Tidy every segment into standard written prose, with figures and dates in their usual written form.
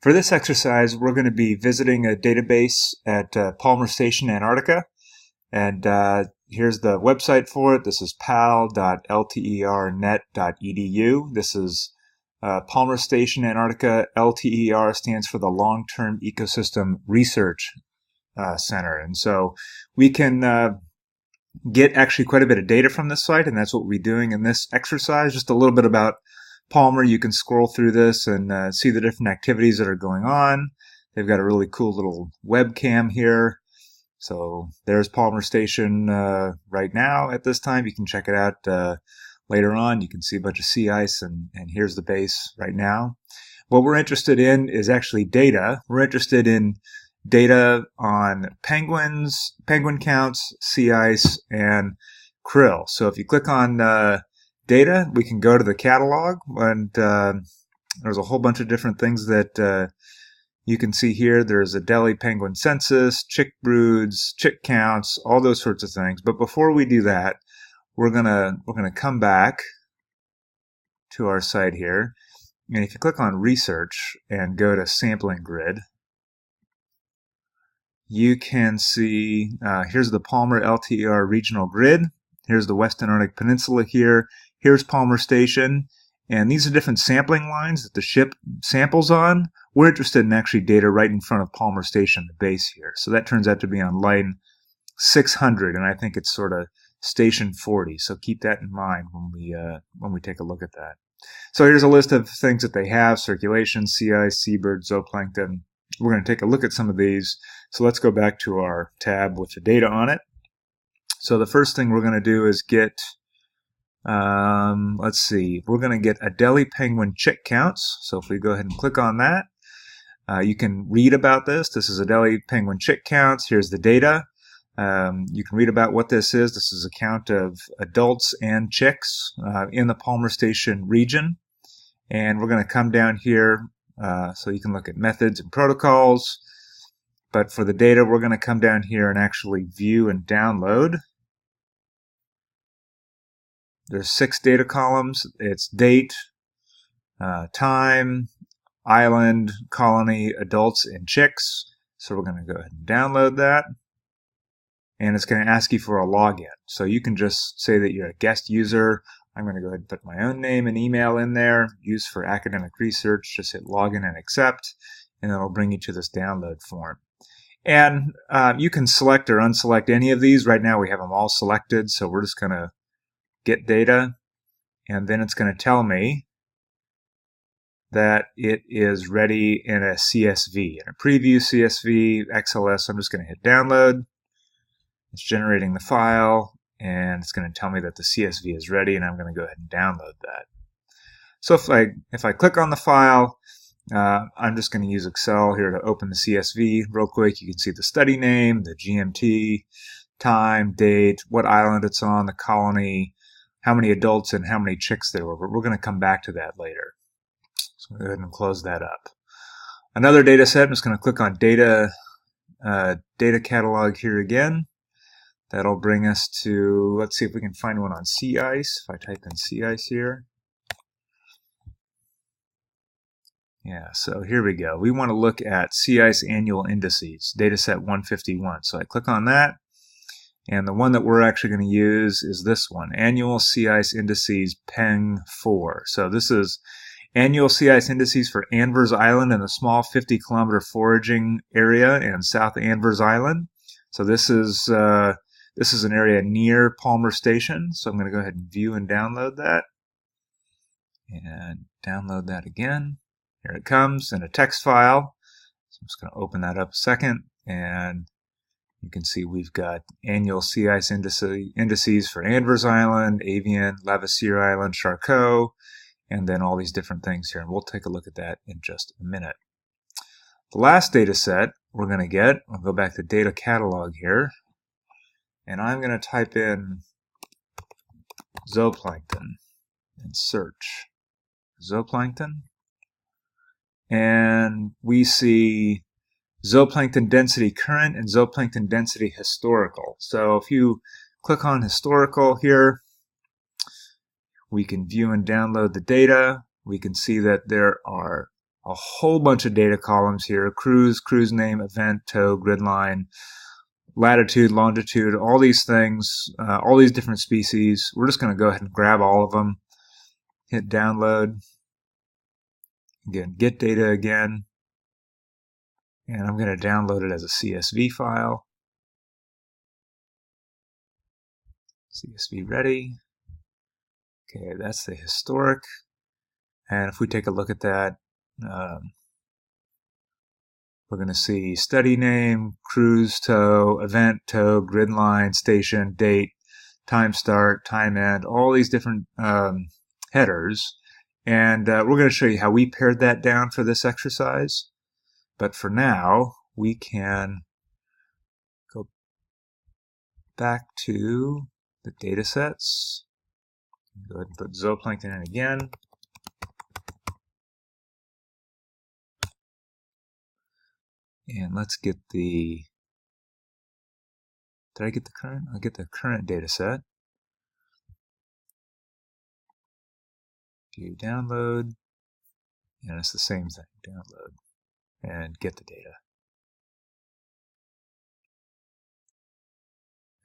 For this exercise, we're going to be visiting a database at Palmer Station, Antarctica. And here's the website for it. This is pal.lternet.edu. This is Palmer Station, Antarctica. LTER stands for the Long-Term Ecosystem Research Center. And so we can get actually quite a bit of data from this site, and that's what we'll be doing in this exercise. Just a little bit about Palmer. You can scroll through this and see the different activities that are going on. They've got a really cool little webcam here. So there's Palmer Station right now at this time. You can check it out later on. You can see a bunch of sea ice, and here's the base right now. What we're interested in is actually data. We're interested in data on penguins, penguin counts, sea ice, and krill. So if you click on data, we can go to the catalog, and there's a whole bunch of different things that you can see here. There's a Delhi penguin census, chick broods, chick counts, all those sorts of things. But before we do that, we're gonna come back to our site here, and if you click on research and go to sampling grid, you can see here's the Palmer LTER regional grid. Here's the West Antarctic Peninsula here. Here's Palmer Station. And these are different sampling lines that the ship samples on. We're interested in actually data right in front of Palmer Station, the base here. So that turns out to be on line 600, and I think it's sort of station 40. So keep that in mind when we take a look at that. So here's a list of things that they have: circulation, sea ice, seabird, zooplankton. We're going to take a look at some of these. So let's go back to our tab with the data on it. So the first thing we're going to do is get, let's see, we're going to get Adelie penguin chick counts. So if we go ahead and click on that, you can read about this. This is Adelie penguin chick counts. Here's the data. You can read about what this is. This is a count of adults and chicks in the Palmer Station region. And we're going to come down here so you can look at methods and protocols. But for the data, we're going to come down here and actually view and download. There's 6 data columns. It's date, time, island, colony, adults, and chicks. So we're going to go ahead and download that. And it's going to ask you for a login. So you can just say that you're a guest user. I'm going to go ahead and put my own name and email in there. Used for academic research. Just hit login and accept, and it'll bring you to this download form. And you can select or unselect any of these. Right now we have them all selected, so we're just going to get data, and then it's going to tell me that it is ready in a CSV, in a preview CSV, XLS. I'm just going to hit download. It's generating the file, and it's going to tell me that the CSV is ready, and I'm going to go ahead and download that. So if I click on the file, I'm just going to use Excel here to open the CSV real quick. You can see the study name, the GMT, time, date, what island it's on, the colony, how many adults and how many chicks there were. But we're going to come back to that later. So go ahead and close that up. Another data set, I'm just going to click on data catalog here again. That'll bring us to, let's see if we can find one on sea ice. If I type in sea ice here. Yeah, so here we go. We want to look at sea ice annual indices, data set 151. So I click on that, and the one that we're actually going to use is this one, Annual Sea Ice Indices PENG 4. So this is annual sea ice indices for Anvers Island and the small 50-kilometer foraging area in South Anvers Island. So this is an area near Palmer Station. So I'm going to go ahead and view and download that. And download that again. Here it comes in a text file. So I'm just going to open that up a second, and you can see we've got annual sea ice indices for Anvers Island, Avian, Lavassier Island, Charcot, and then all these different things here. And we'll take a look at that in just a minute. The last data set we're going to get, I'll go back to data catalog here, and I'm going to type in zooplankton and search zooplankton. And we see zooplankton density current and zooplankton density historical. So if you click on historical here, we can view and download the data. We can see that there are a whole bunch of data columns here: cruise, cruise name, event, tow, grid line, latitude, longitude, all these things, all these different species. We're just going to go ahead and grab all of them, hit download, again, get data again, and I'm going to download it as a CSV file. CSV ready. Okay, that's the historic. And if we take a look at that, we're going to see study name, cruise, tow, event, tow, grid line, station, date, time start, time end, all these different headers. And we're going to show you how we pared that down for this exercise. But for now, we can go back to the data sets. Go ahead and put zooplankton in again. And let's get the, did I get the current? I'll get the current data set. View download, and it's the same thing, download, and get the data.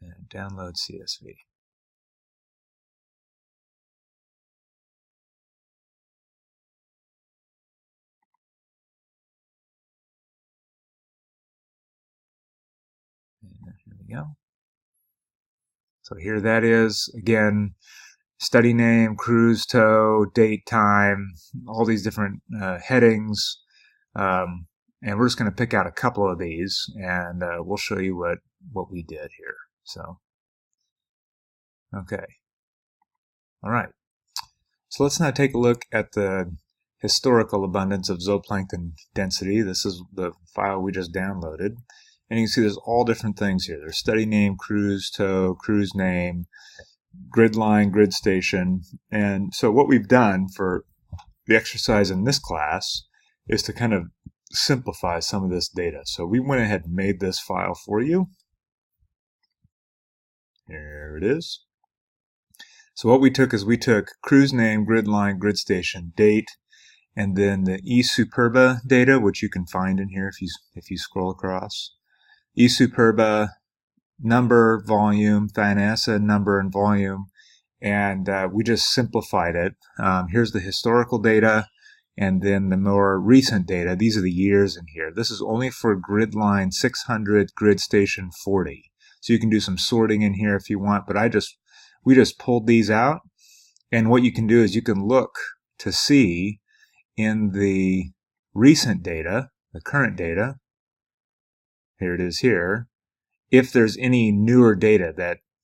And download CSV. And here we go. So here that is, again, study name, cruise, tow, date, time, all these different headings. And we're just going to pick out a couple of these, and we'll show you what we did here. So, okay. All right. So let's now take a look at the historical abundance of zooplankton density. This is the file we just downloaded. And you can see there's all different things here. There's study name, cruise, tow, cruise name, grid line, grid station. And so what we've done for the exercise in this class is to kind of simplify some of this data. So we went ahead and made this file for you. Here it is. So what we took is we took cruise name, grid line, grid station, date, and then the eSuperba data, which you can find in here if you scroll across. eSuperba number, volume, Thanassa number and volume, and we just simplified it. Here's the historical data, and then the more recent data. These are the years in here. This is only for grid line 600, grid station 40. So you can do some sorting in here if you want, but we just pulled these out, and what you can do is you can look to see in the recent data, the current data, here it is here, if there's any newer data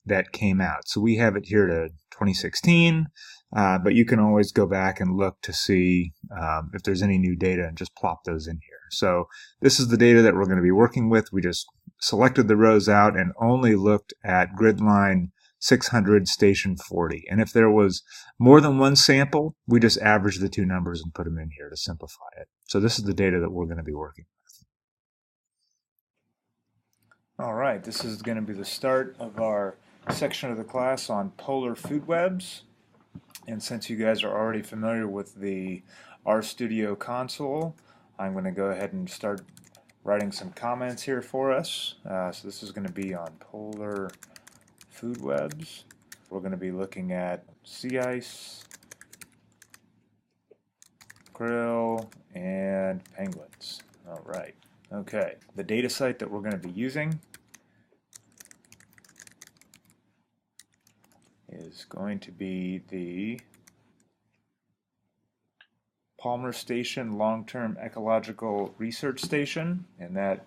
that came out. So we have it here to 2016, but you can always go back and look to see if there's any new data and just plop those in here. So this is the data that we're going to be working with. We just selected the rows out and only looked at grid line 600, station 40. And if there was more than one sample, we just averaged the two numbers and put them in here to simplify it. So this is the data that we're going to be working with. All right, this is going to be the start of our section of the class on polar food webs. And since you guys are already familiar with the RStudio console, I'm going to go ahead and start writing some comments here for us. So this is going to be on polar food webs. We're going to be looking at sea ice, krill, and penguins. All right. Okay. The data site that we're going to be using is going to be the Palmer Station Long-Term Ecological Research Station, and that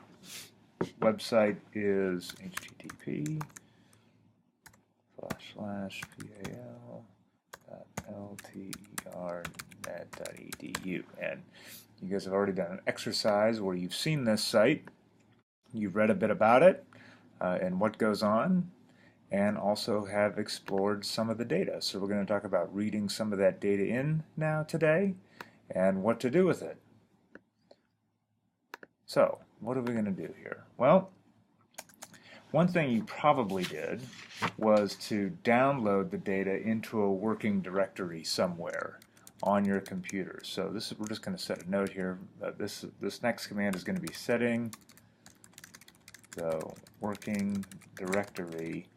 website is http://pal.lternet.edu. And you guys have already done an exercise where you've seen this site, you've read a bit about it and what goes on, and also have explored some of the data. So we're going to talk about reading some of that data in now today and what to do with it. So what are we going to do here? Well, one thing you probably did was to download the data into a working directory somewhere. on your computer. So we're just going to set a note here. This next command is going to be setting the working directory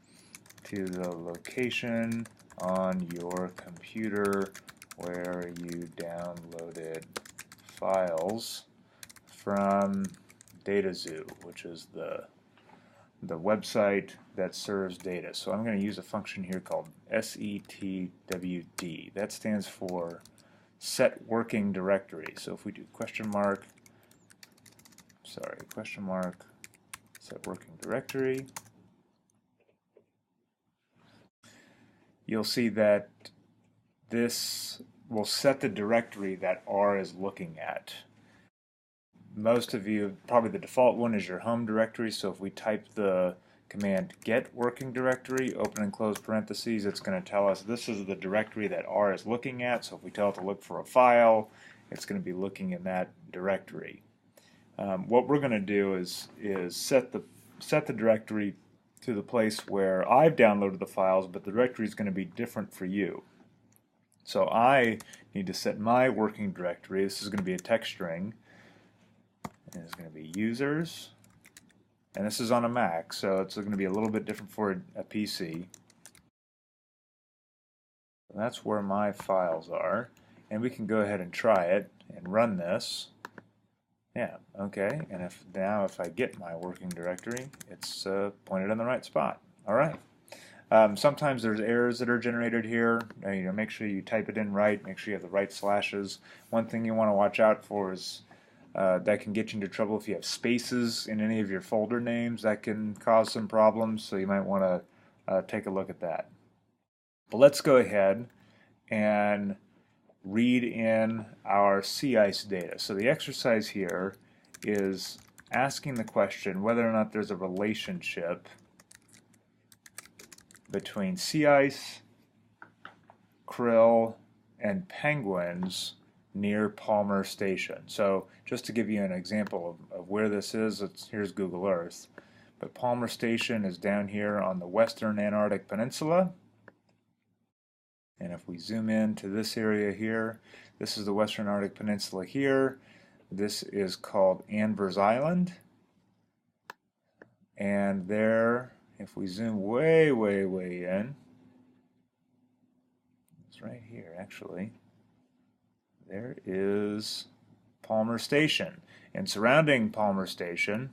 to the location on your computer where you downloaded files from DataZoo, which is the website that serves data. So I'm going to use a function here called setwd. That stands for set working directory. So if we do question mark set working directory, you'll see that this will set the directory that R is looking at. Most of you, probably the default one is your home directory, so if we type the command get working directory, open and close parentheses, it's going to tell us this is the directory that R is looking at. So if we tell it to look for a file, it's going to be looking in that directory. What we're going to do is set the directory to the place where I've downloaded the files, but the directory is going to be different for you. So I need to set my working directory. This is going to be a text string. And it's going to be users, and this is on a Mac, so it's going to be a little bit different for a PC. That's where my files are, and we can go ahead and try it and run this. Yeah, okay, and if I get my working directory, it's pointed in the right spot. All right. Sometimes there's errors that are generated here. Make sure you type it in right. Make sure you have the right slashes. One thing you want to watch out for is that can get you into trouble if you have spaces in any of your folder names. That can cause some problems, so you might want to take a look at that. But let's go ahead and read in our sea ice data. So the exercise here is asking the question whether or not there's a relationship between sea ice, krill, and penguins near Palmer Station. So just to give you an example of where this is, here's Google Earth. But Palmer Station is down here on the western Antarctic Peninsula. And if we zoom in to this area here, this is the western Arctic Peninsula here. This is called Anvers Island. And there, if we zoom way in, it's right here actually. There is Palmer Station. And surrounding Palmer Station,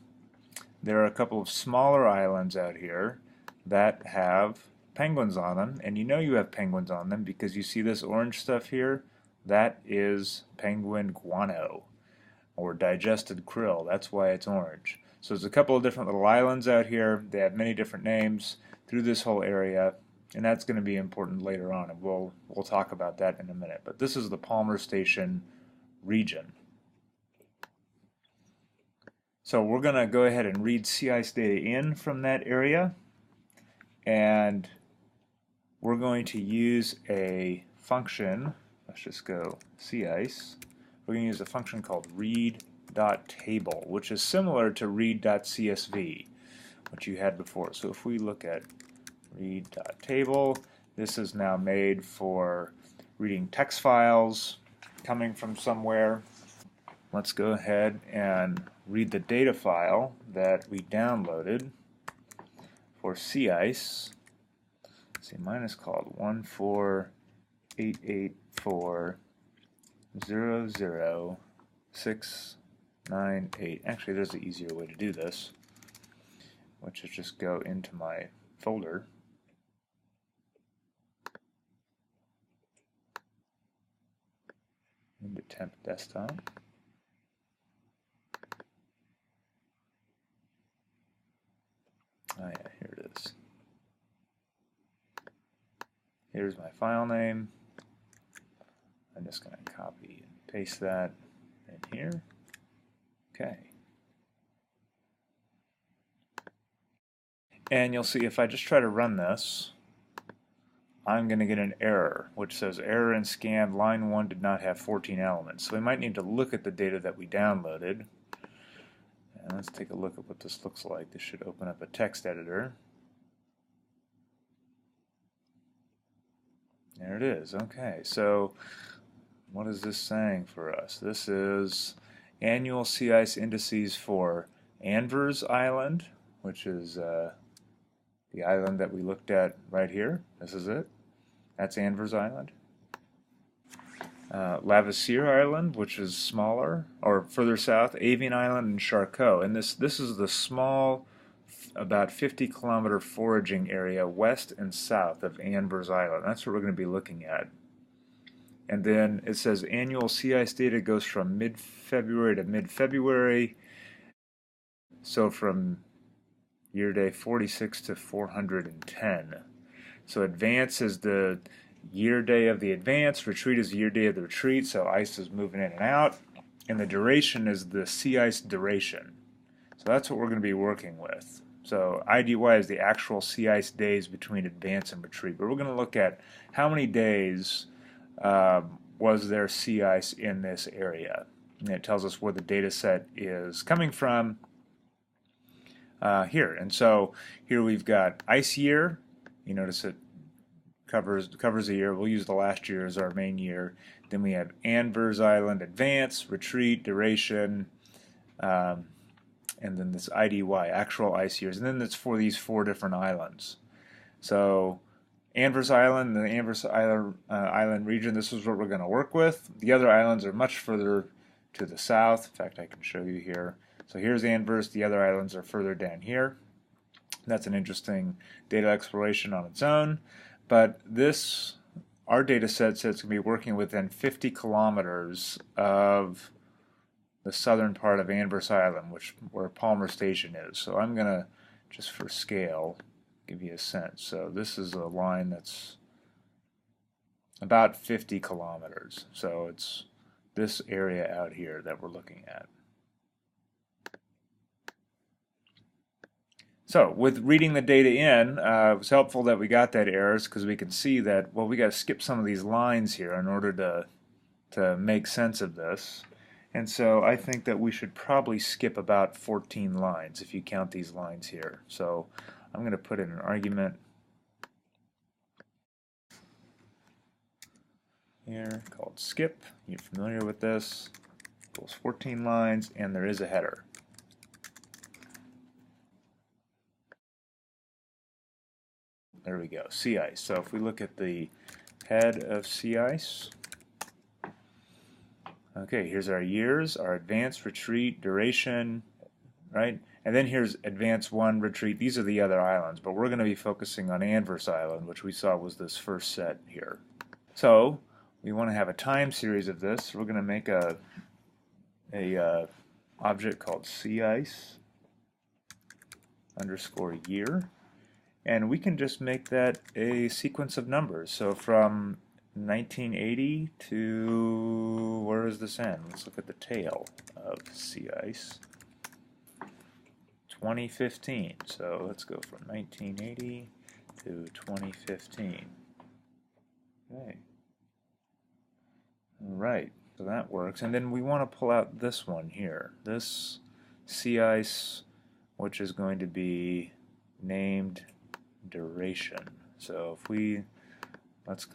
there are a couple of smaller islands out here that have penguins on them. And you know you have penguins on them because you see this orange stuff here. That is penguin guano, or digested krill. That's why it's orange. So there's a couple of different little islands out here. They have many different names through this whole area. And that's going to be important later on, and we'll talk about that in a minute. But this is the Palmer Station region. So we're going to go ahead and read sea ice data in from that area, and we're going to use a function. Let's just go sea ice. We're going to use a function called read.table, which is similar to read.csv, which you had before. So if we look at read.table, this is now made for reading text files coming from somewhere. Let's go ahead and read the data file that we downloaded for sea ice. See, mine is called 14884000698. Actually, there's an easier way to do this, which is just go into my folder. Into temp desktop. Oh yeah, here it is. Here's my file name. I'm just going to copy and paste that in here. Okay. And you'll see if I just try to run this, I'm going to get an error, which says error in scan, line 1 did not have 14 elements. So we might need to look at the data that we downloaded. And let's take a look at what this looks like. This should open up a text editor. There it is. Okay, so what is this saying for us? This is annual sea ice indices for Anvers Island, which is the island that we looked at right here. This is it. That's Anvers Island. Lavassier Island, which is smaller, or further south, Avian Island and Charcot. And this is the small, about 50-kilometer foraging area west and south of Anvers Island. That's what we're going to be looking at. And then it says annual sea ice data goes from mid-February to mid-February. So from year day 46 to 410. So advance is the year day of the advance, retreat is the year day of the retreat, so ice is moving in and out, and the duration is the sea ice duration. So that's what we're going to be working with. So IDY is the actual sea ice days between advance and retreat, but we're going to look at how many days was there sea ice in this area. And it tells us where the data set is coming from here. And so here we've got ice year. You notice it covers a year. We'll use the last year as our main year. Then we have Anvers Island advance, retreat, duration, and then this IDY, actual ice years. And then it's for these 4 different islands. So Anvers Island, the Anvers Island region, this is what we're going to work with. The other islands are much further to the south. In fact, I can show you here. So here's Anvers. The other islands are further down here. That's an interesting data exploration on its own. But our data set says it's going to be working within 50 kilometers of the southern part of Anvers Island, where Palmer Station is. So I'm going to, just for scale, give you a sense. So this is a line that's about 50 kilometers. So it's this area out here that we're looking at. So with reading the data in, it was helpful that we got that errors, because we can see that, well, we got to skip some of these lines here in order to make sense of this. And so I think that we should probably skip about 14 lines if you count these lines here. So I'm going to put in an argument here called skip. You're familiar with this. Equals 14 lines, and there is a header. There we go, sea ice. So if we look at the head of sea ice, okay, here's our years, our advance, retreat, duration, right? And then here's advance 1, retreat. These are the other islands, but we're going to be focusing on Anvers Island, which we saw was this first set here. So we want to have a time series of this. We're going to make a object called sea ice underscore year. And we can just make that a sequence of numbers. So from 1980 to, where does this end? Let's look at the tail of sea ice. 2015. So let's go from 1980 to 2015. Okay. All right. So that works. And then we want to pull out this one here. This sea ice, which is going to be named duration. So if let's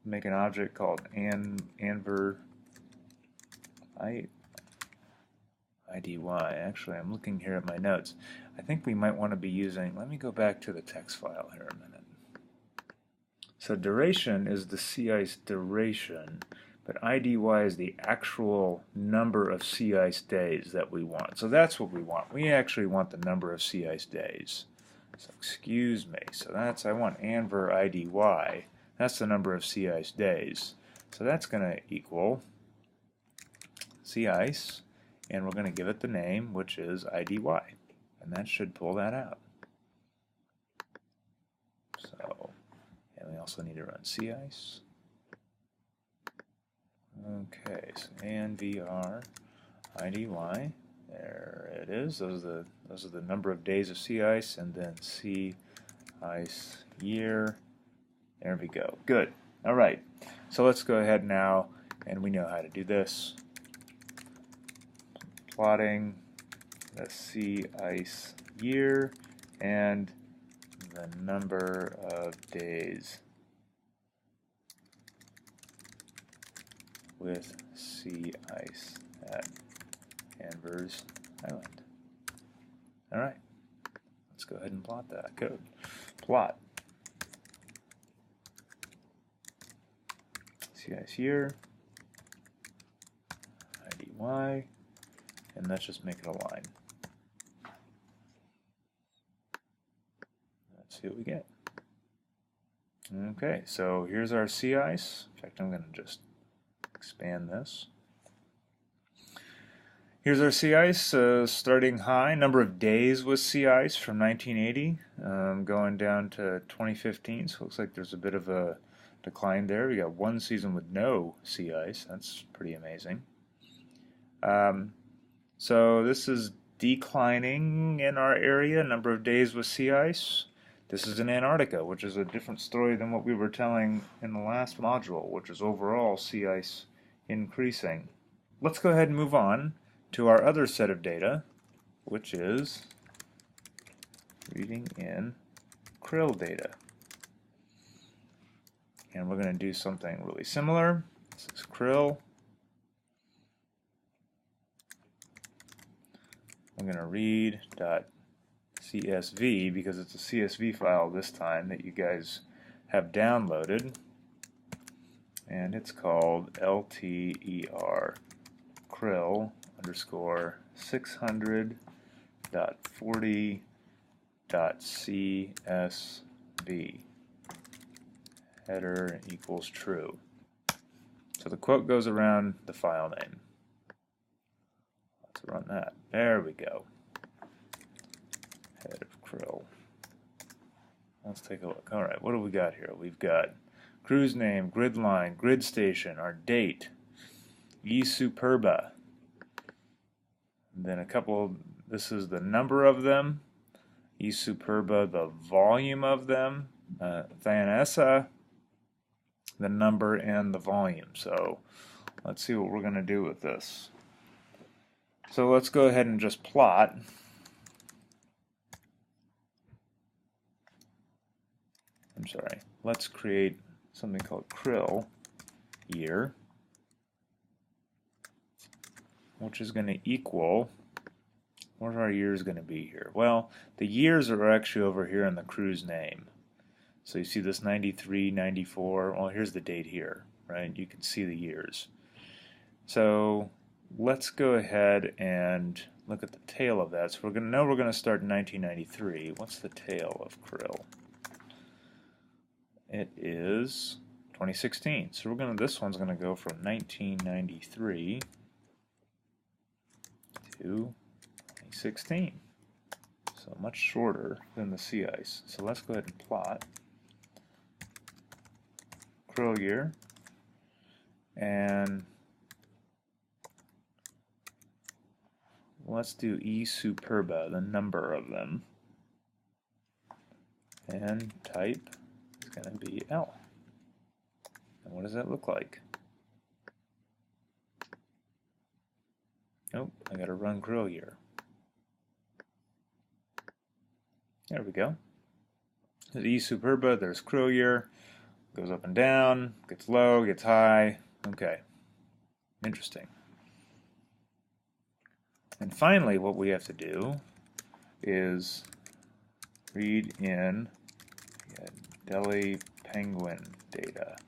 make an object called Anver IDY. Actually, I'm looking here at my notes. I think we might want to be using, let me go back to the text file here a minute. So duration is the sea ice duration, but IDY is the actual number of sea ice days that we want. So that's what we want. We actually want the number of sea ice days. So excuse me. So I want Anver IDY. That's the number of sea ice days. So that's going to equal sea ice, and we're going to give it the name, which is IDY. And that should pull that out. So, and we also need to run sea ice. Okay, so ANVR IDY. There it is. Those are the number of days of sea ice, and then sea ice year. There we go. Good. All right. So let's go ahead now, and we know how to do this. Plotting the sea ice year and the number of days with sea ice at Anvers Island. All right, let's go ahead and plot that code. Plot sea ice year, IDY, and let's just make it a line. Let's see what we get. Okay, so here's our sea ice. In fact, I'm going to just expand this. Here's our sea ice, starting high, number of days with sea ice from 1980, going down to 2015, so it looks like there's a bit of a decline there. We got one season with no sea ice. That's pretty amazing. So this is declining in our area, number of days with sea ice. This is in Antarctica, which is a different story than what we were telling in the last module, which is overall sea ice increasing. Let's go ahead and move on to our other set of data, which is reading in krill data. And we're going to do something really similar. This is krill. I'm going to read.csv because it's a CSV file this time that you guys have downloaded. And it's called LTER krill underscore 600.40.csv. Header equals true. So the quote goes around the file name. Let's run that. There we go. Head of krill. Let's take a look. Alright, what do we got here? We've got cruise name, grid line, grid station, our date, E Superba. And then a couple, this is the number of them, E Superba, the volume of them, Vanessa, the number and the volume. So let's see what we're going to do with this. So let's go ahead and just plot. I'm sorry, let's create something called krill year, which is going to equal, what are our years going to be here? Well, the years are actually over here in the cruise name. So you see this 93, 94, well here's the date here, right? You can see the years. So let's go ahead and look at the tail of that. So we're going to start in 1993. What's the tail of krill? It is 2016. So this one's going to go from 1993 to 2016. So much shorter than the sea ice. So let's go ahead and plot krill year, and let's do E Superba, the number of them, and type is going to be L. And what does that look like? Nope, I got to run krill year. There we go. There's E Superba, there's krill year. Goes up and down, gets low, gets high. Okay, interesting. And finally, what we have to do is read in Delhi Penguin data.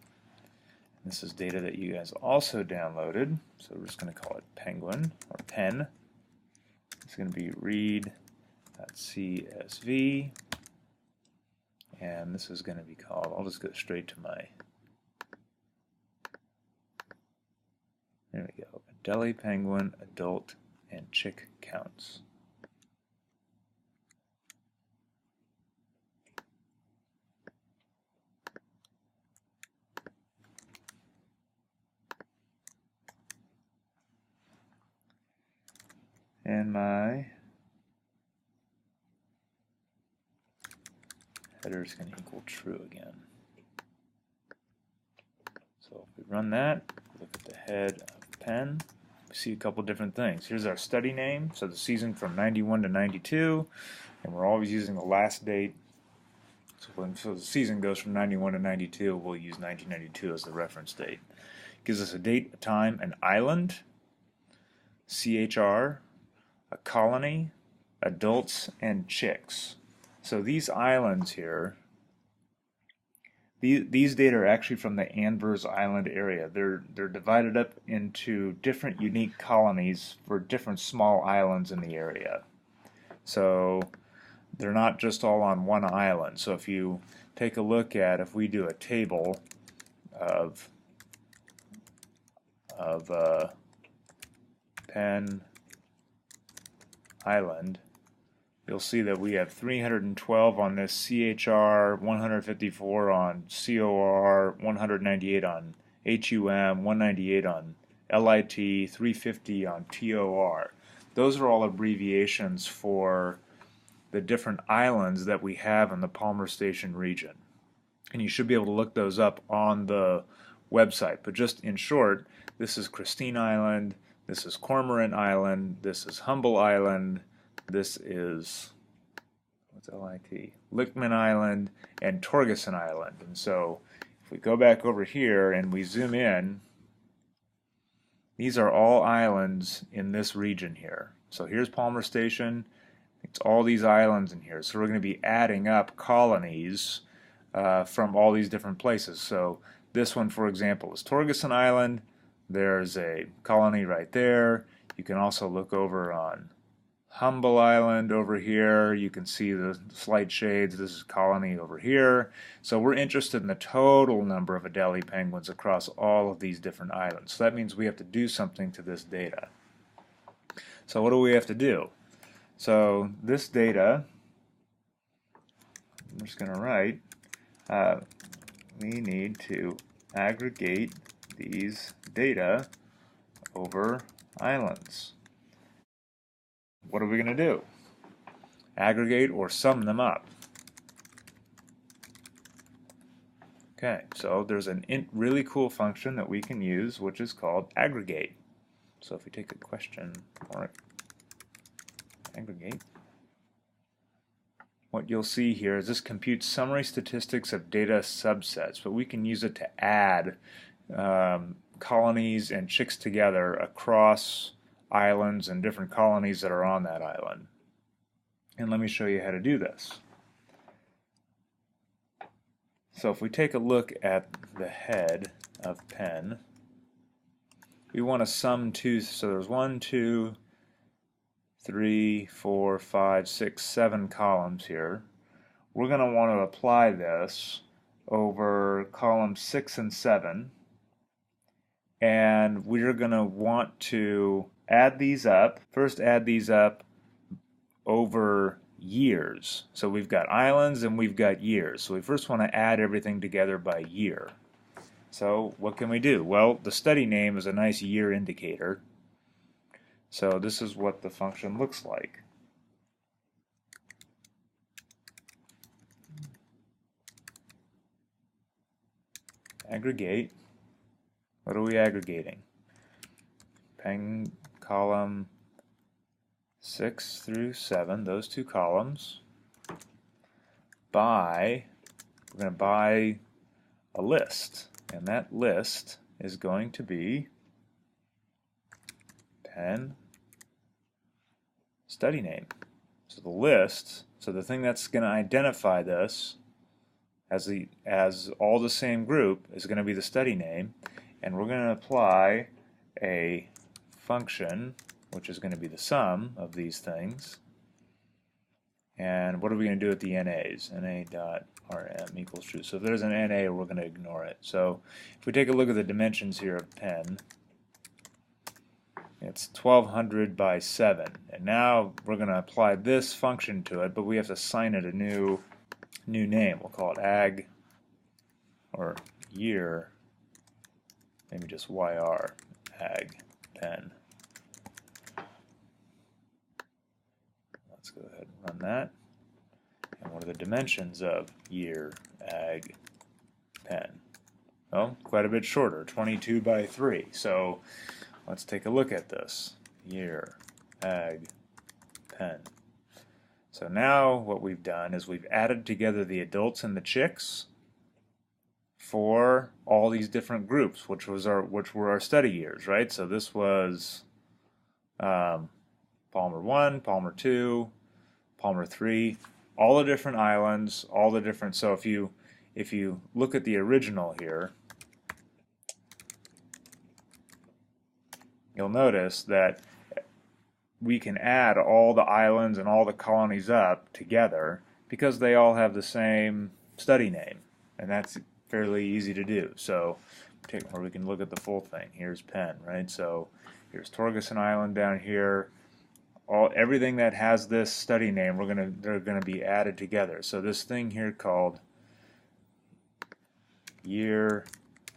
And this is data that you guys also downloaded, so we're just going to call it Penguin or Pen. It's going to be read.csv. And this is going to be called, I'll just go straight to my, there we go, Delhi Penguin adult and chick counts. And my header is going to equal true again. So if we run that, look at the head of pen, we see a couple different things. Here's our study name, so the season from 91 to 92, and we're always using the last date. So the season goes from 91 to 92, we'll use 1992 as the reference date. Gives us a date, a time, an island, CHR, a colony, adults, and chicks. So these islands here, these data are actually from the Anvers Island area. They're divided up into different unique colonies for different small islands in the area. So they're not just all on one island. So if you take a look at, if we do a table of Penn Island, you'll see that we have 312 on this CHR, 154 on COR, 198 on HUM, 198 on LIT, 350 on TOR. Those are all abbreviations for the different islands that we have in the Palmer Station region. And you should be able to look those up on the website. But just in short, this is Christine Island, this is Cormorant Island, this is Humble Island, this is, what's LIT? Lickman Island, and Torgeson Island. And so if we go back over here and we zoom in, these are all islands in this region here. So here's Palmer Station. It's all these islands in here. So we're going to be adding up colonies from all these different places. So this one, for example, is Torgeson Island. There's a colony right there. You can also look over on Humble Island over here. You can see the slight shades. This is a colony over here. So we're interested in the total number of Adelie penguins across all of these different islands. So that means we have to do something to this data. So what do we have to do? So this data, I'm just going to write, we need to aggregate these data over islands. What are we going to do? Aggregate or sum them up. Okay, so there's a really cool function that we can use which is called aggregate. So if we take a question mark, aggregate, what you'll see here is this computes summary statistics of data subsets, but we can use it to add colonies and chicks together across islands and different colonies that are on that island. And let me show you how to do this. So if we take a look at the head of Penn, we want to sum two, so there's 1, 2, 3, 4, 5, 6, 7 columns here. We're going to want to apply this over columns 6 and 7, and we're going to want to add these up. First, add these up over years. So we've got islands and we've got years. So we first want to add everything together by year. So what can we do? Well, the study name is a nice year indicator. So this is what the function looks like. Aggregate. What are we aggregating? Peng column 6 through 7, those two columns, by, we're going to buy a list, and that list is going to be Penn study name. So the list, so the thing that's going to identify this as all the same group is going to be the study name, and we're going to apply a function which is going to be the sum of these things. And what are we going to do with the NAs? NA.RM equals true. So if there's an NA, we're going to ignore it. So if we take a look at the dimensions here of Penn, it's 1200 by 7. And now we're going to apply this function to it, but we have to assign it a new name. We'll call it ag, or year, maybe just YR, ag, Penn. Let's go ahead and run that. And what are the dimensions of year, ag, Penn? Well, quite a bit shorter, 22 by 3. So let's take a look at this. Year, ag, Penn. So now what we've done is we've added together the adults and the chicks for all these different groups, which were our study years, right? So this was Palmer 1, Palmer 2, Palmer 3, all the different islands, all the different. So if you look at the original here, you'll notice that we can add all the islands and all the colonies up together because they all have the same study name, and that's fairly easy to do. So we can look at the full thing. Here's Penn, right? So here's Torgeson Island down here. Everything that has this study name, they're gonna be added together. So this thing here called Year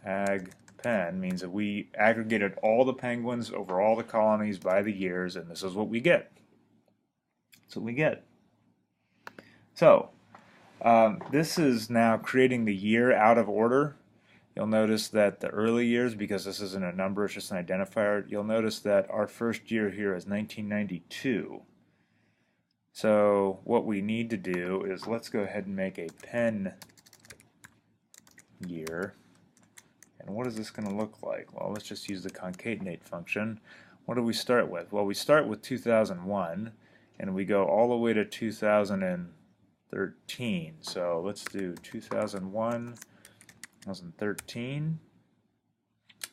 Ag Penn means that we aggregated all the penguins over all the colonies by the years, and this is what we get. That's what we get. So this is now creating the year out of order. You'll notice that the early years, because this isn't a number, it's just an identifier, you'll notice that our first year here is 1992. So what we need to do is let's go ahead and make a Penn year. And what is this going to look like? Well, let's just use the concatenate function. What do we start with? Well, we start with 2001, and we go all the way to 2013. So let's do 2001, 2013.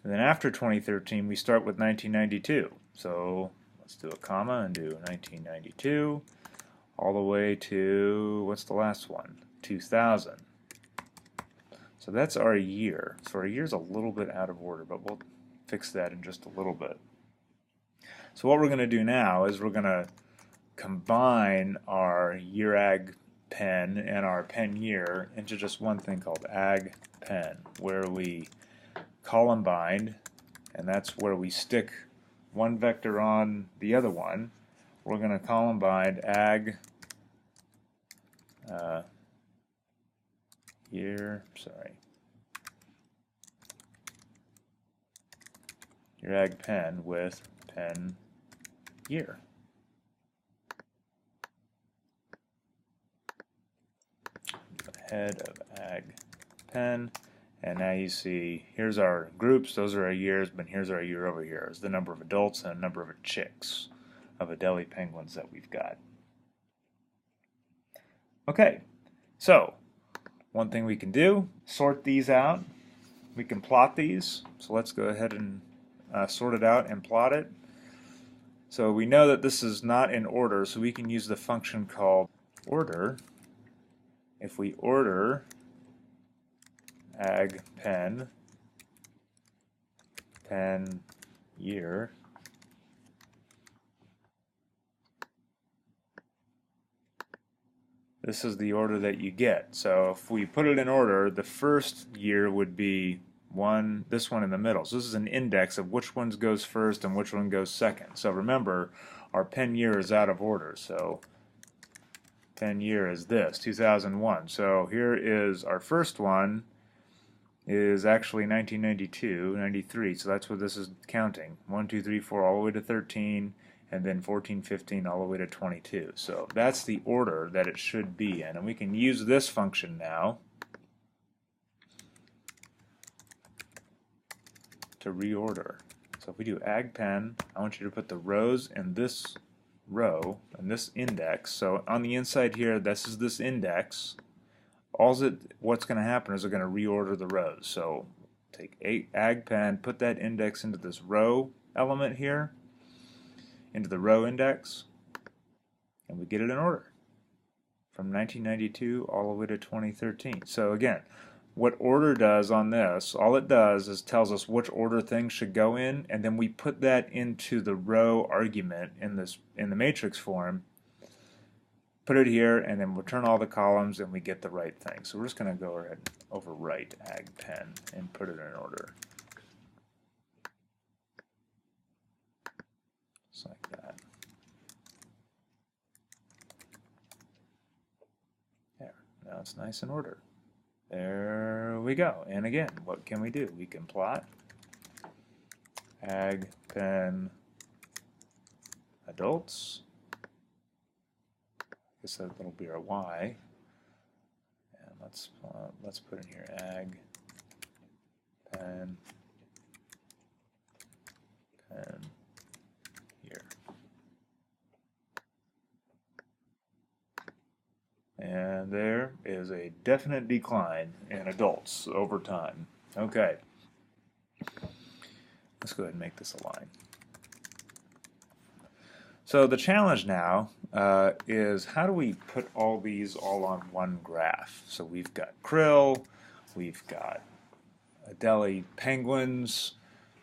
And then after 2013, we start with 1992. So let's do a comma and do 1992, all the way to, what's the last one? 2000. So that's our year. So our year's a little bit out of order, but we'll fix that in just a little bit. So what we're going to do now is we're going to combine our year ag pen and our pen year into just one thing called ag pen, where we column bind, and that's where we stick one vector on the other one. We're going to column bind ag year, your ag pen with pen year. Head of ag pen, and now you see here's our groups, those are our years, but here's our year over here. It's the number of adults and the number of chicks of Adelie penguins that we've got. Okay, so one thing we can do, sort these out. We can plot these. So let's go ahead and sort it out and plot it. So we know that this is not in order, so we can use the function called order. If we order ag pen, pen year, this is the order that you get. So if we put it in order, the first year would be this one in the middle. So this is an index of which one goes first and which one goes second. So remember, our pen year is out of order. So pen year is this, 2001. So here is our first one is actually 1992, 93. So that's what this is counting. 1, 2, 3, 4, all the way to 13. And then 14, 15, all the way to 22. So that's the order that it should be in. And we can use this function now to reorder. So if we do ag pen, I want you to put the rows in this row and this index. So on the inside here, this is this index. What's going to happen is they're going to reorder the rows. So take ag pen, put that index into this row element here, into the row index, and we get it in order from 1992 all the way to 2013. So again, what order does on this, all it does is tells us which order things should go in, and then we put that into the row argument in the matrix form, put it here, and then return all the columns, and we get the right thing. So we're just going to go ahead and overwrite ag pen and put it in order. Just like that. There. Now it's nice in order. There we go. And again, what can we do? We can plot ag pen adults. I guess that'll be our y. And let's put in here ag pen, pen here. And there is a definite decline in adults over time. Okay. Let's go ahead and make this a line. So the challenge now is how do we put all these all on one graph? So we've got krill, we've got Adelie penguins,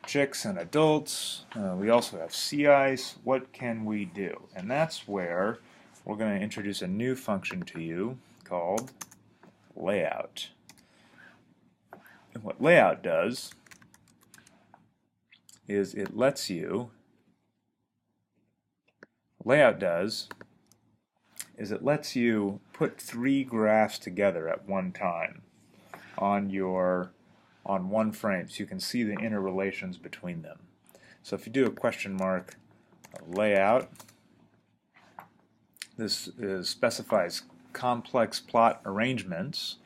chicks and adults. We also have sea ice. What can we do? And that's where we're going to introduce a new function to you called layout. And what layout does is it lets you put three graphs together at one time on one frame, so you can see the interrelations between them. So if you do a question mark layout, this specifies complex plot arrangements,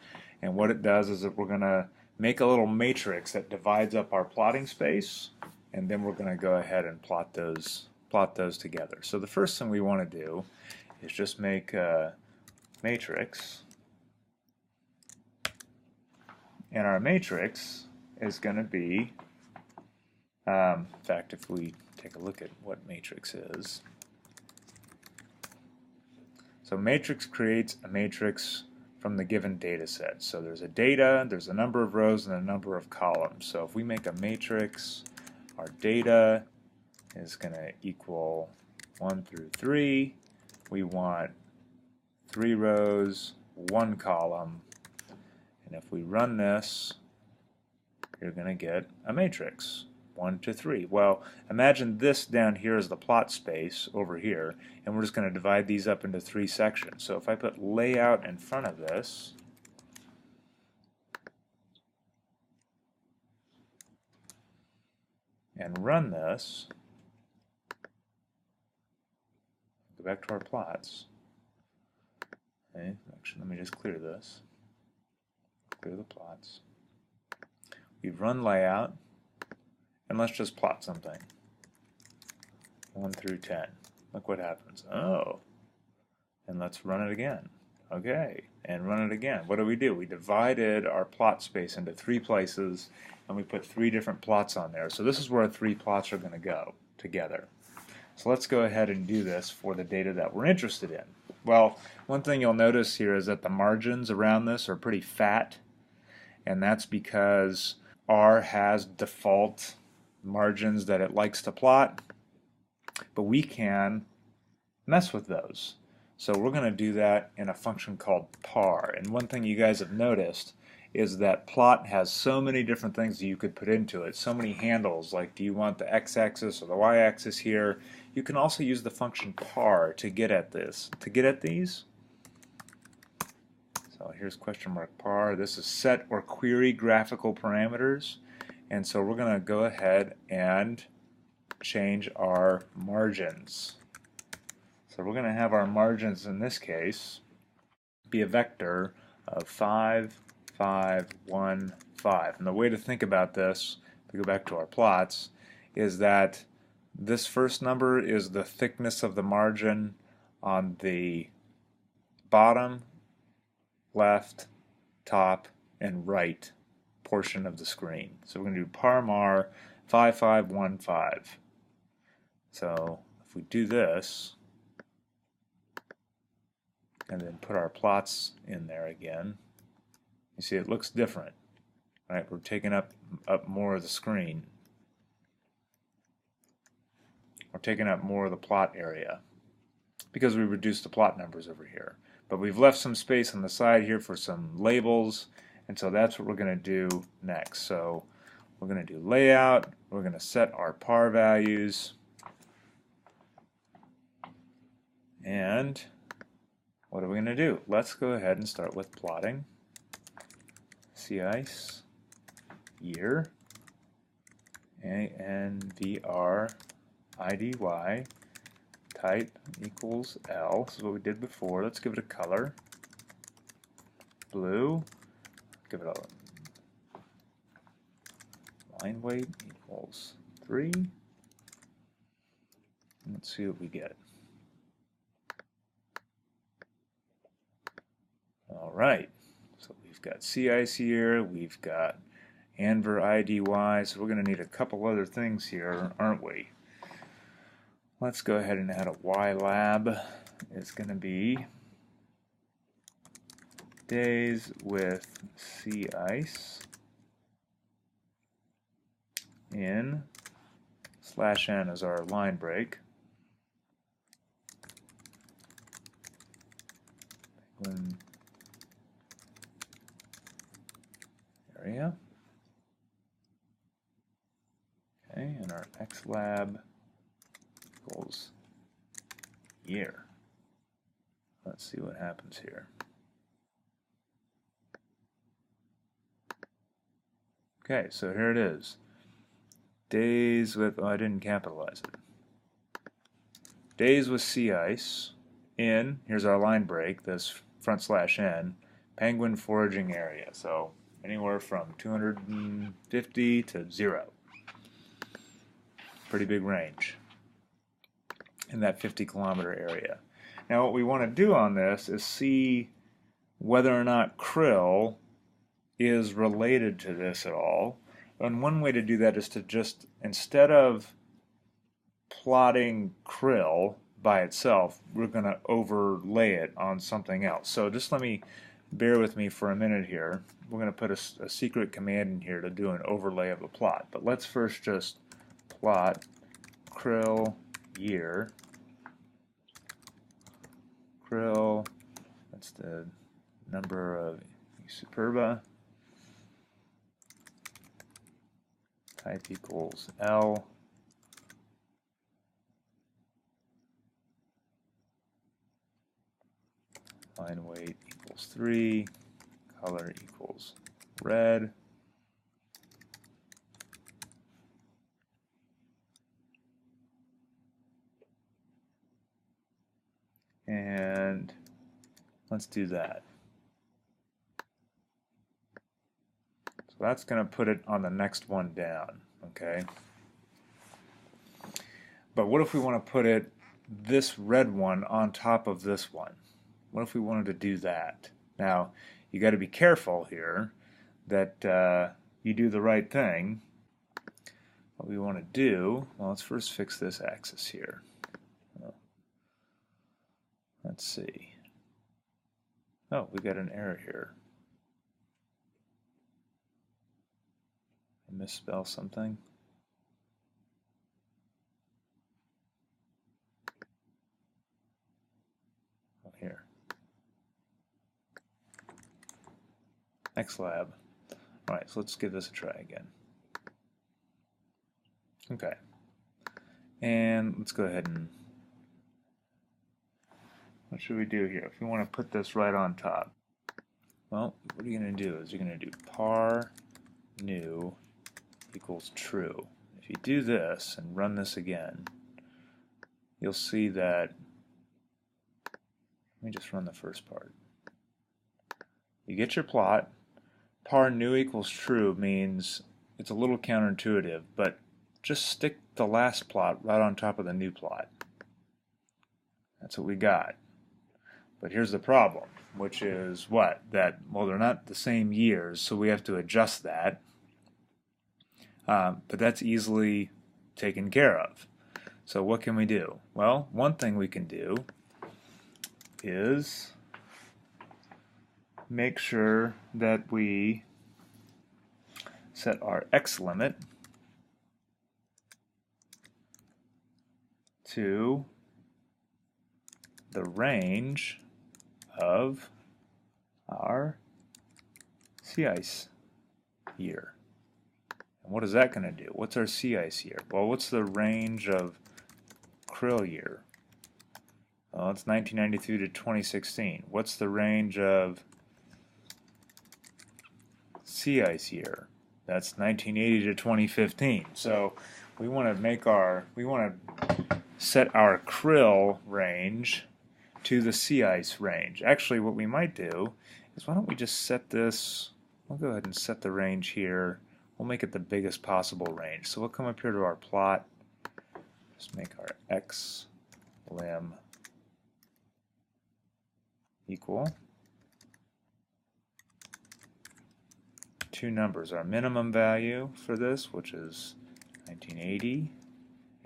and what it does is that we're going to make a little matrix that divides up our plotting space, and then we're going to go ahead and plot those together. So the first thing we want to do is just make a matrix, and our matrix is going to be, in fact, if we take a look at what matrix is, so matrix creates a matrix from the given data set. So there's a data, there's a number of rows, and a number of columns. So if we make a matrix, our data is going to equal 1 through 3. We want 3 rows, 1 column, and if we run this, you're going to get a matrix, 1 to 3. Well, imagine this down here is the plot space over here, and we're just going to divide these up into 3 sections. So if I put layout in front of this, and run this, go back to our plots. Okay, actually, let me just clear this. Clear the plots. We run layout, and let's just plot something. 1 through 10. Look what happens. Oh. And let's run it again. Okay. And run it again. What do? We divided our plot space into 3 places, and we put 3 different plots on there. So this is where our 3 plots are going to go together. So let's go ahead and do this for the data that we're interested in. Well, one thing you'll notice here is that the margins around this are pretty fat, and that's because R has default margins that it likes to plot, but we can mess with those. So we're going to do that in a function called par. And one thing you guys have noticed is that plot has so many different things that you could put into it, so many handles, like do you want the x-axis or the y-axis here. You can also use the function par to get at this, these. So here's question mark par. This is set or query graphical parameters, and so we're going to go ahead and change our margins. So we're going to have our margins in this case be a vector of 5, 5, 1, 5. And the way to think about this, if we go back to our plots, is that this first number is the thickness of the margin on the bottom, left, top, and right portion of the screen. So we're going to do par-mar 5, 5, 1, 5. So if we do this, and then put our plots in there again, you see it looks different, right? We're taking up more of the screen. We're taking up more of the plot area because we reduced the plot numbers over here. But we've left some space on the side here for some labels, and so that's what we're going to do next. So we're going to do layout, we're going to set our par values, and what are we going to do? Let's go ahead and start with plotting. Sea ice, year, ANVR, IDY, type equals L. This is what we did before. Let's give it a color. Blue. Give it a line weight equals 3. Let's see what we get. All right, so we've got sea ice here, we've got Anver IDY, so we're going to need a couple other things here, aren't we? Let's go ahead and add a Y lab. It's going to be days with sea ice in /n as our line break. Penguin area. Okay, and our X lab equals year. Let's see what happens here. Okay, so here it is. Days with, oh, I didn't capitalize it. Days with sea ice in, here's our line break, this front/n, penguin foraging area. So anywhere from 250 to 0. Pretty big range in that 50-kilometer area. Now what we want to do on this is see whether or not krill is related to this at all. And one way to do that is to just, instead of plotting krill by itself, we're going to overlay it on something else. So just bear with me for a minute here. We're going to put a secret command in here to do an overlay of a plot. But let's first just plot krill year. Krill, that's the number of superba. Type equals L. Line weight equals 3. Color equals red. And let's do that. So that's going to put it on the next one down, okay? But what if we want to put this red one on top of this one? What if we wanted to do that? Now, you got to be careful here that you do the right thing. What we want to do, well, let's first fix this axis here. Let's see. Oh, we got an error here. I misspell something. Oh, here. XLab. Alright, so let's give this a try again. Okay. And let's go ahead and, what should we do here? If we want to put this right on top, well, what you're going to do is you're going to do par new equals true. If you do this and run this again, you'll see that, let me just run the first part. You get your plot. Par new equals true means it's a little counterintuitive, but just stick the last plot right on top of the new plot. That's what we got. But here's the problem, which is what? That, well, they're not the same years, so we have to adjust that. But that's easily taken care of. So what can we do? Well, one thing we can do is make sure that we set our X limit to the range of our sea ice year. And what is that going to do? What's our sea ice year? Well, what's the range of krill year? Well, it's 1993 to 2016. What's the range of sea ice year? That's 1980 to 2015. So we want to set our krill range to the sea ice range. Actually, what we might do is, why don't we just set this, we'll go ahead and set the range here We'll make it the biggest possible range. So we'll come up here to our plot, just make our x lim equal two numbers, our minimum value for this, which is 1980,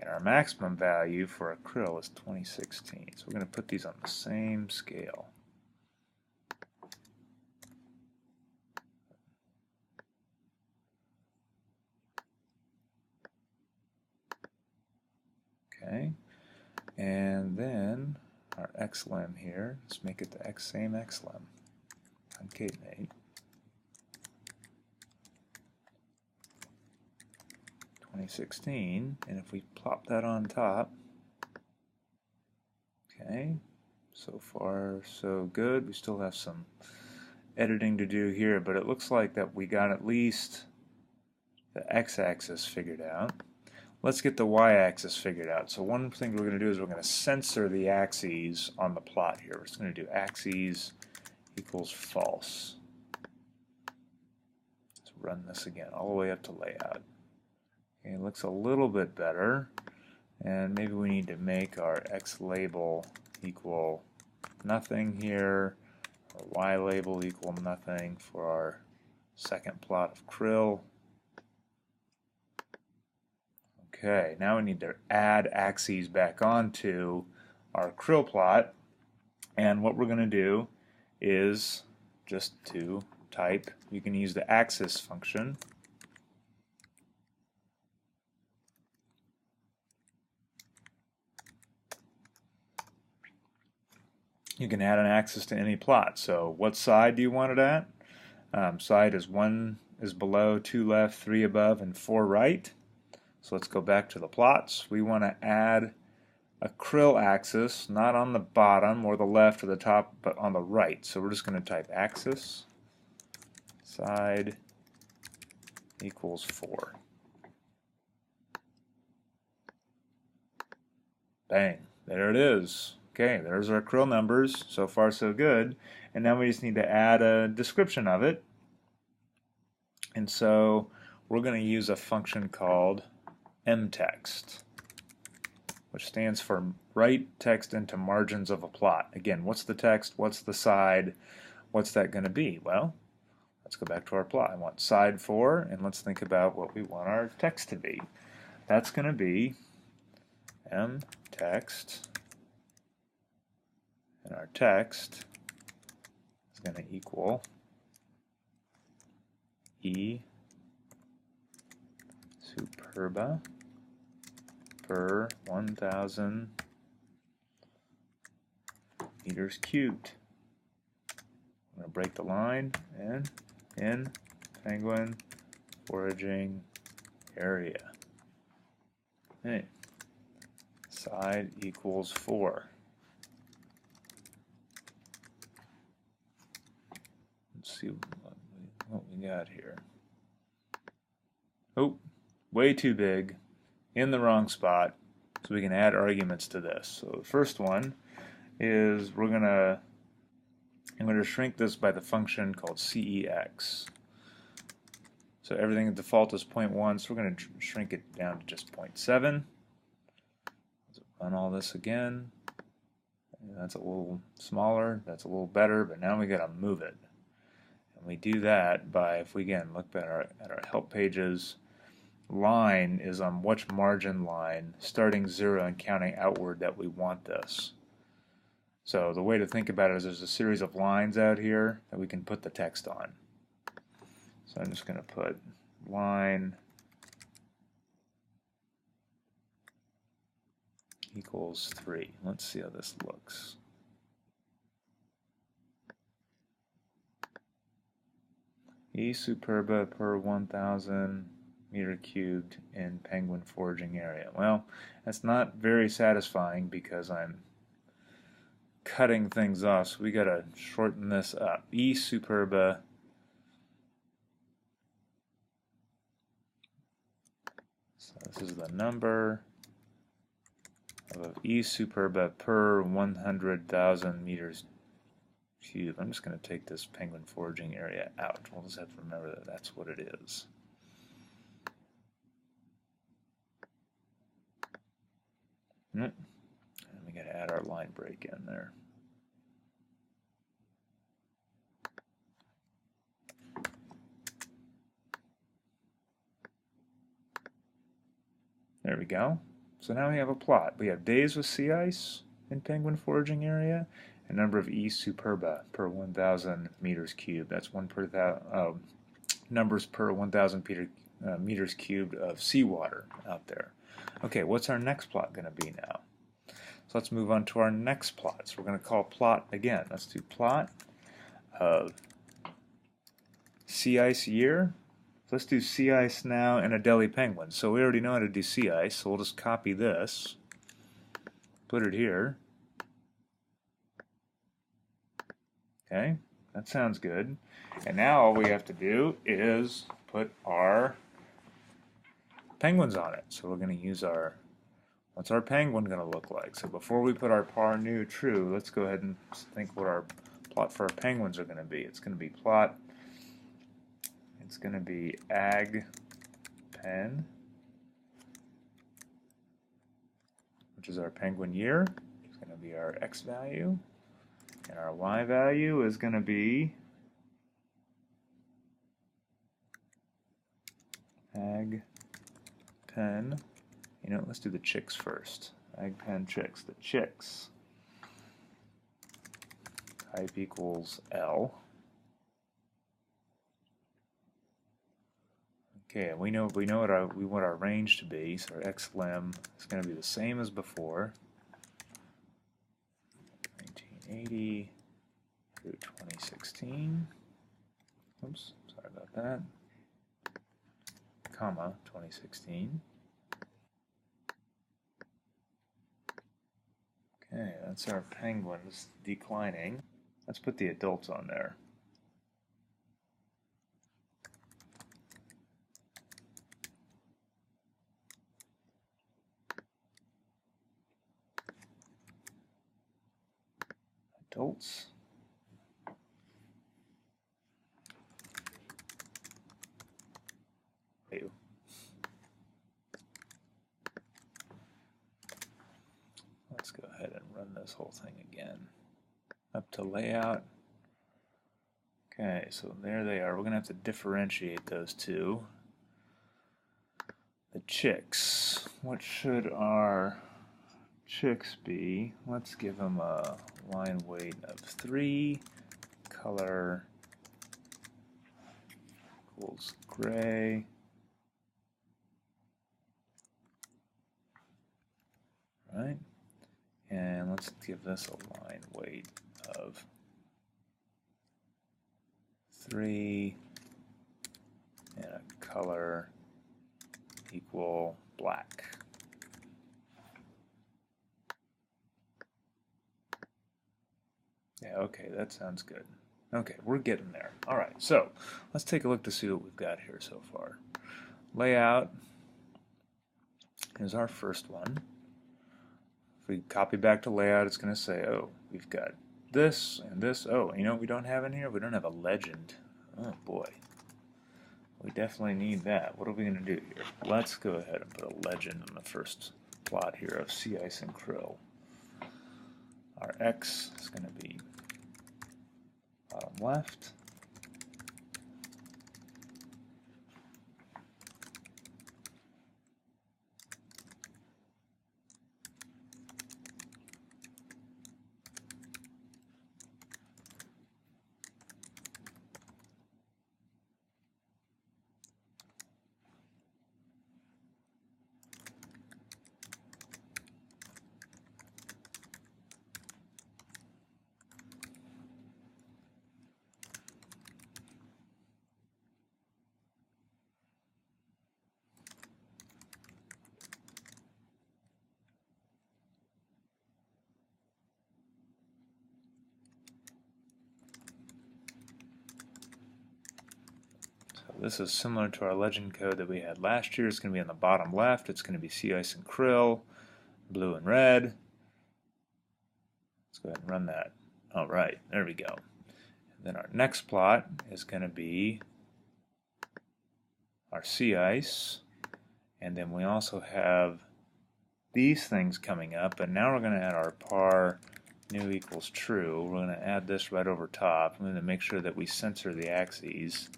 and our maximum value for acryl is 2016. So we're going to put these on the same scale. Okay, and then our xlim here, let's make it the same xlim. Concatenate. 2016, and if we plop that on top, okay, so far so good. We still have some editing to do here, but it looks like that we got at least the x-axis figured out. Let's get the y-axis figured out. So one thing we're going to do is we're going to censor the axes on the plot here. We're just going to do axes equals false. Let's run this again all the way up to layout. Okay, it looks a little bit better, and maybe we need to make our x label equal nothing here, or y label equal nothing for our second plot of krill. Okay, now we need to add axes back onto our krill plot, and what we're going to do is just to type, you can use the axis function. You can add an axis to any plot. So what side do you want it at? Side is 1 is below, 2 left, 3 above, and 4 right. So let's go back to the plots. We want to add a krill axis, not on the bottom or the left or the top, but on the right. So we're just going to type axis side equals 4. Bang, there it is. Okay, there's our krill numbers. So far so good. And now we just need to add a description of it. And so we're going to use a function called mtext, which stands for write text into margins of a plot. Again, what's the text? What's the side? What's that going to be? Well, let's go back to our plot. I want side 4, and let's think about what we want our text to be. That's going to be mtext, and our text is going to equal E superba per 1,000 meters cubed. I'm going to break the line, and in penguin foraging area. Okay. Side equals 4. Let's see what we got here. Oh, way too big, in the wrong spot, so we can add arguments to this. So the first one is I'm going to shrink this by the function called cex. So everything at default is 0.1, so we're going to shrink it down to just 0.7. Let's run all this again. That's a little smaller, that's a little better, but now we got to move it. And we do that by, if we again look at our help pages, line is on which margin line, starting 0 and counting outward, that we want this. So the way to think about it is there's a series of lines out here that we can put the text on. So I'm just going to put line equals 3. Let's see how this looks. E superba per 1,000 meter cubed in penguin foraging area. Well, that's not very satisfying because I'm cutting things off, so we got to shorten this up. E superba so this is the number of E superba per 100,000 meters cubed. I'm just going to take this penguin foraging area out. We'll just have to remember that that's what it is. And we got to add our line break in there. There we go. So now we have a plot. We have days with sea ice in penguin foraging area, and number of E superba per 1,000 meters cubed. That's one per numbers per 1,000 meters cubed of seawater out there. Okay, what's our next plot going to be now? So let's move on to our next plot. So we're going to call plot again. Let's do plot of sea ice year. Let's do sea ice now and Adelie penguin. So we already know how to do sea ice, so we'll just copy this, put it here. Okay, that sounds good. And now all we have to do is put our penguins on it. So we're going to use our, what's our penguin going to look like? So before we put our par new true, let's go ahead and think what our plot for our penguins are going to be. It's going to be plot, it's going to be ag pen, which is our penguin year. It's going to be our X value. And our Y value is going to be ag pen. You know, let's do the chicks first. Ag pen chicks. The chicks type equals L. Okay, and we what we want our range to be. So our X lim is going to be the same as before. 1980 through 2016. Oops, sorry about that. Comma 2016. Okay, that's our penguins declining. Let's put the adults on there. Adults. Ew. Let's go ahead and run this whole thing again. Up to layout. Okay, so there they are. We're going to have to differentiate those two. The chicks. What should our chicks be? Let's give them a line weight of 3, color equals gray. Right? And let's give this a line weight of 3 and a color equal black. Yeah, okay, that sounds good. Okay, we're getting there. All right, so let's take a look to see what we've got here so far. Layout is our first one. If we copy back to layout, it's going to say, oh, we've got this and this. Oh, you know what we don't have in here? We don't have a legend. Oh, boy. We definitely need that. What are we going to do here? Let's go ahead and put a legend in the first plot here of sea ice and krill. Our X is going to be bottom left. This is similar to our legend code that we had last year. It's going to be on the bottom left. It's going to be sea ice and krill, blue and red. Let's go ahead and run that. All right, there we go. And then our next plot is going to be our sea ice. And then we also have these things coming up, and now we're going to add our par new equals true. We're going to add this right over top. I'm going to make sure that we censor the axes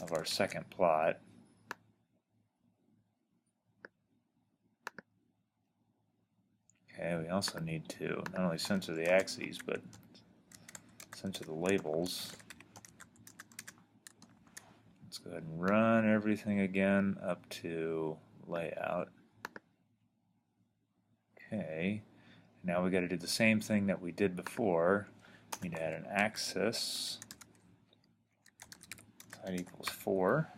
of our second plot. Okay, we also need to not only censor the axes, but censor the labels. Let's go ahead and run everything again up to layout. Okay, now we got to do the same thing that we did before. We need to add an axis. Height equals 4.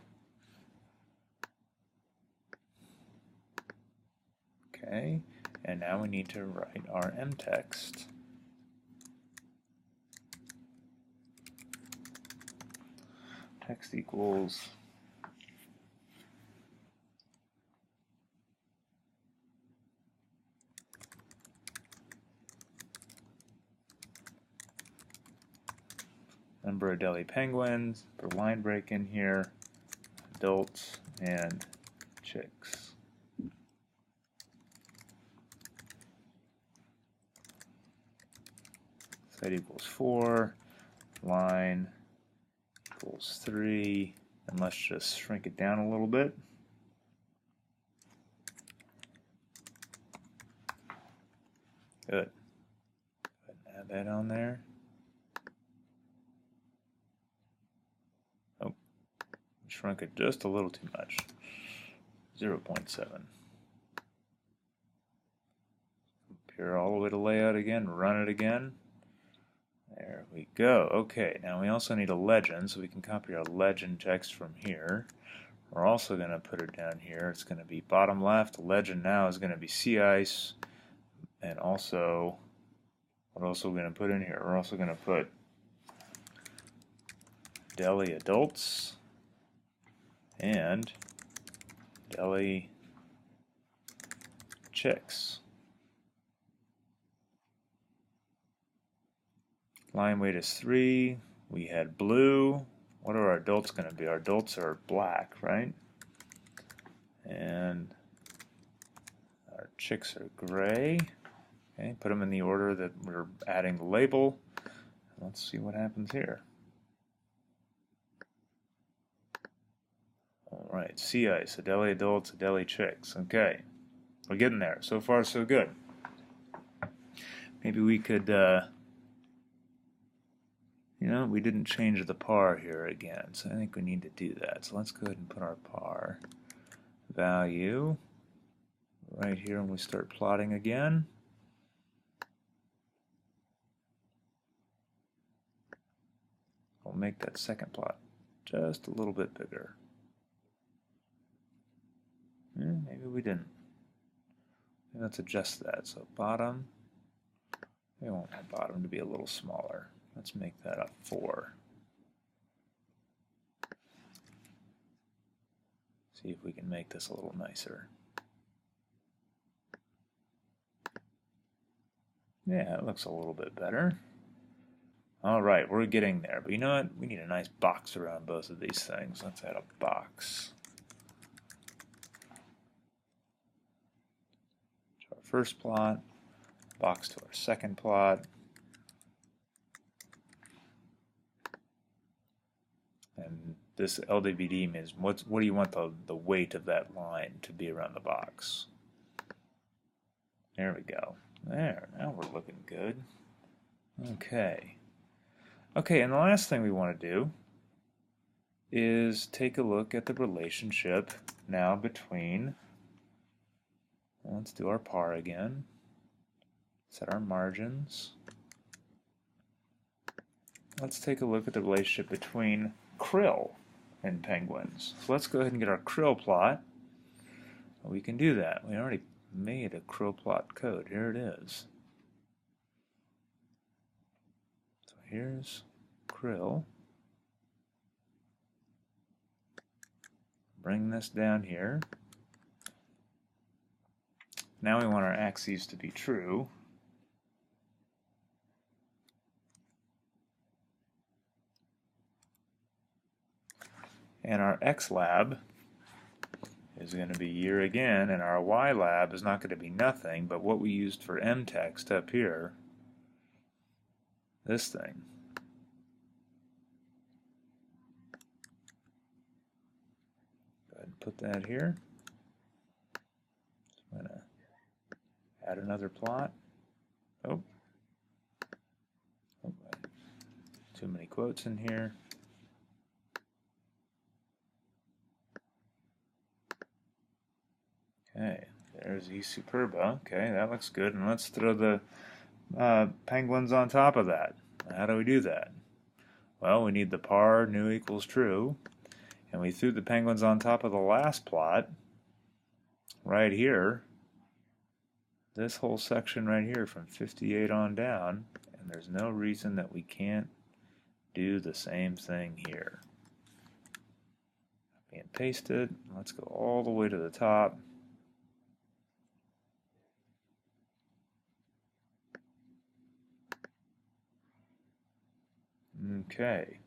Okay, and now we need to write our M text. Text equals number of deli penguins per line break in here, adults and chicks. Height equals 4, line equals 3, and let's just shrink it down a little bit. Good. Go ahead and add that on there. Oh, shrunk it just a little too much. 0.7. Compare all the way to layout again, run it again. There we go. Okay, now we also need a legend, so we can copy our legend text from here. We're also going to put it down here. It's going to be bottom left. The legend now is going to be sea ice. And also, what else are we going to put in here? We're also going to put deli adults and deli chicks. Line weight is 3. We had blue. What are our adults going to be? Our adults are black, right? And our chicks are gray. Okay, put them in the order that we're adding the label. Let's see what happens here. Alright, sea ice, a deli adults, a deli chicks. Okay, we're getting there. So far, so good. Maybe we could, we didn't change the par here again, so I think we need to do that. So let's go ahead and put our par value right here when we start plotting again. We'll make that second plot just a little bit bigger. Maybe we didn't. Let's adjust that. So bottom, we want our bottom to be a little smaller. Let's make that a 4. See if we can make this a little nicer. Yeah, it looks a little bit better. Alright, we're getting there. But you know what? We need a nice box around both of these things. Let's add a box. To our first plot, box to our second plot. And this LWD means what do you want the weight of that line to be around the box? There we go. There, now we're looking good. Okay. Okay, and the last thing we want to do is take a look at the relationship now between, let's do our par again, set our margins. Let's take a look at the relationship between krill and penguins. So let's go ahead and get our krill plot. We can do that. We already made a krill plot code. Here it is. So here's krill. Bring this down here. Now we want our axes to be true. And our xlab is going to be year again, and our Y lab is not going to be nothing, but what we used for M text up here, this thing. Go ahead and put that here. I'm going to add another plot. Oh, too many quotes in here. Okay, there's E Superba. Okay, that looks good. And let's throw the penguins on top of that. How do we do that? Well, we need the par new equals true. And we threw the penguins on top of the last plot right here. This whole section right here from 58 on down. And there's no reason that we can't do the same thing here. Copy and paste it. Let's go all the way to the top. Okay,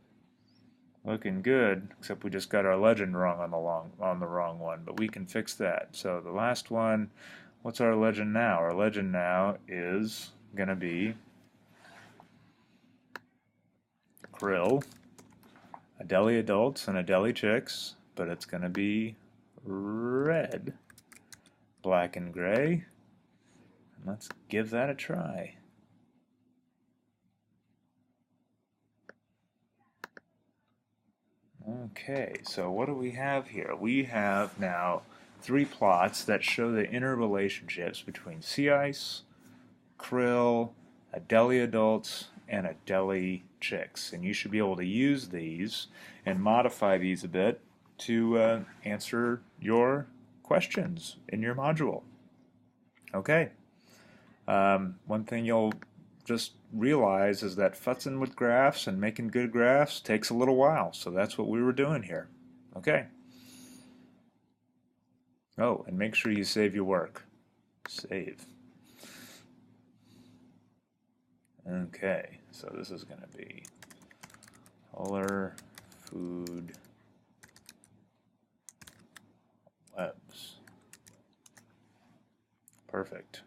looking good, except we just got our legend wrong on the wrong one, but we can fix that. So the last one, what's our legend now? Our legend now is going to be krill, Adelie adults and Adelie chicks, but it's going to be red, black and gray. Let's give that a try. Okay, so what do we have here? We have now 3 plots that show the interrelationships between sea ice, krill, Adelie adults, and Adelie chicks. And you should be able to use these and modify these a bit to answer your questions in your module. Okay. One thing you'll just realize is that futzing with graphs and making good graphs takes a little while, so that's what we were doing here. Okay. Oh, and make sure you save your work. Save. Okay, so this is going to be polar food webs. Perfect.